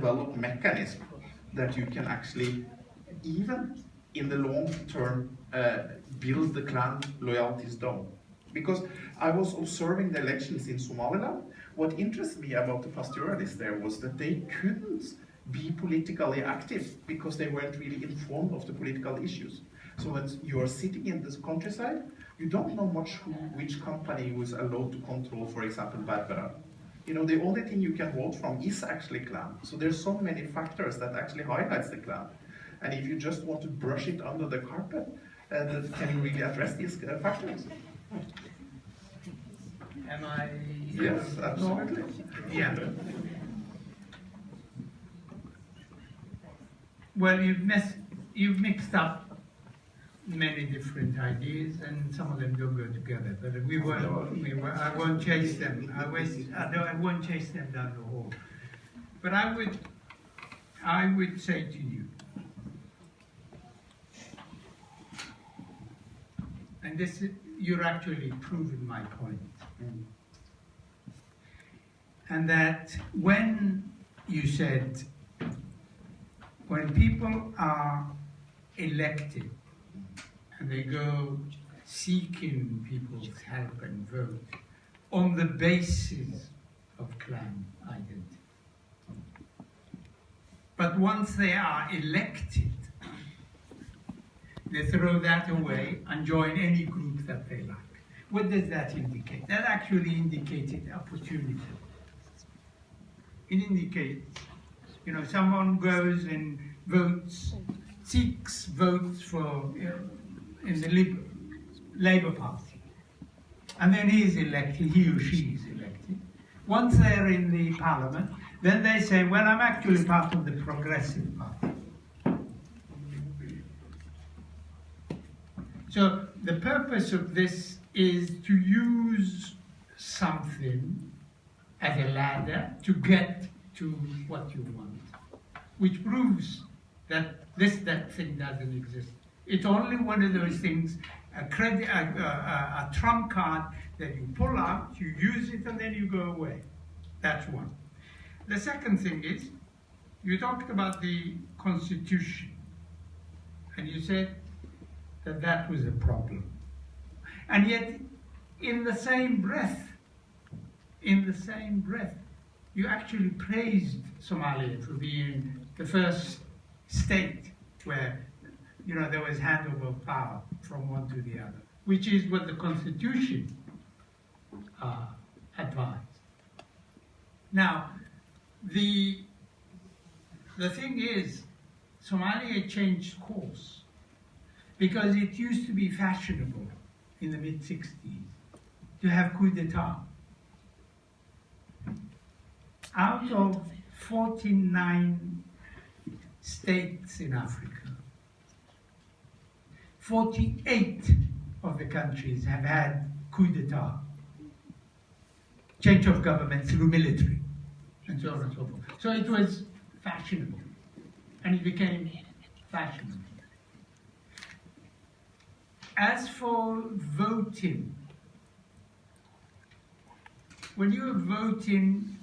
develop mechanism that you can actually, even in the long term, build the clan loyalties down. Because I was observing the elections in Somaliland. What interested me about the pastoralists there was that they couldn't be politically active because they weren't really informed of the political issues. So when you are sitting in this countryside, you don't know much which company was allowed to control, for example, Barbara. You know, the only thing you can vote from is actually clan. So there's so many factors that actually highlights the clan. And if you just want to brush it under the carpet, can you really address these factors? Am I? Yes, absolutely. Yeah. Well, you've mixed up many different ideas, and some of them don't go together. But I won't chase them. I won't chase them down the hall. But I would say to you, and this you're actually proving my point, and that when you said when people are elected and they go seeking people's help and vote on the basis of clan identity. But once they are elected, they throw that away and join any group that they like. What does that indicate? That actually indicated opportunity. It indicates, you know, someone goes and votes, seeks votes for, in the Labour Party, and then he is elected, he or she is elected. Once they're in the parliament, then they say, well, I'm actually part of the Progressive Party. So the purpose of this is to use something as a ladder to get to what you want, which proves that that thing doesn't exist. It's only one of those things, a trump card that you pull out, you use it, and then you go away. That's one. The second thing is, you talked about the Constitution, and you said that that was a problem. And yet, in the same breath, you actually praised Somalia for being the first state where, you know, there was handover of power from one to the other, which is what the Constitution advised. Now, the thing is, Somalia changed course because it used to be fashionable in the mid-60s to have coup d'etat. Out of 49 states in Africa, 48 of the countries have had coup d'etat, change of government through military, and so on and so forth. So it was fashionable, and it became fashionable. As for voting, when you are voting,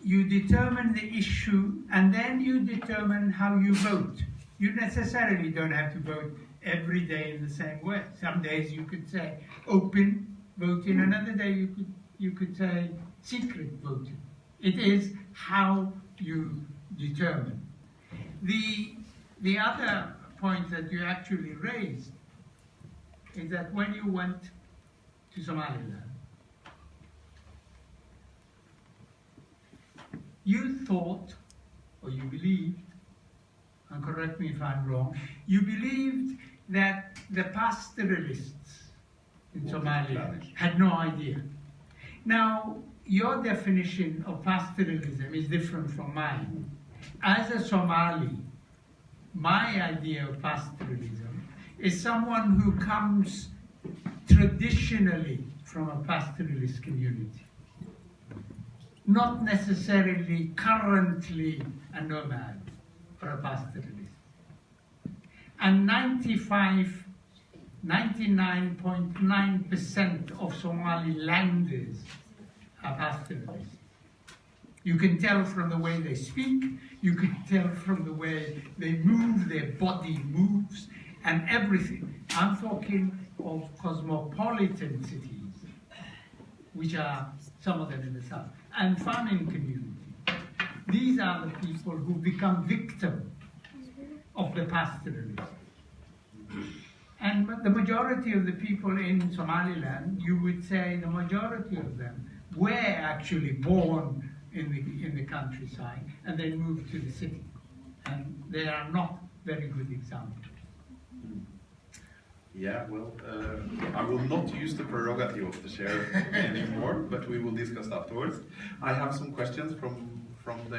you determine the issue, and then you determine how you vote. You necessarily don't have to vote every day in the same way. Some days you could say open voting, another day you could say secret voting. It is how you determine. The other point that you actually raised is that when you went to Somaliland, you thought, or you believed, and correct me if I'm wrong, you believed that the pastoralists in Somalia had no idea. Now, your definition of pastoralism is different from mine. As a Somali, my idea of pastoralism is someone who comes traditionally from a pastoralist community, not necessarily currently a nomad or a pastoralist. And 99.9% of Somalilanders are pastoralists. You can tell from the way they speak, you can tell from the way they move, their body moves, and everything. I'm talking of cosmopolitan cities, which are some of them in the south, and farming communities. These are the people who become victims of the pastoralists. And the majority of the people in Somaliland, you would say the majority of them were actually born in the countryside and then moved to the city. And they are not very good examples. Yeah, well, I will not use the prerogative of the chair anymore, but we will discuss afterwards. I have some questions from the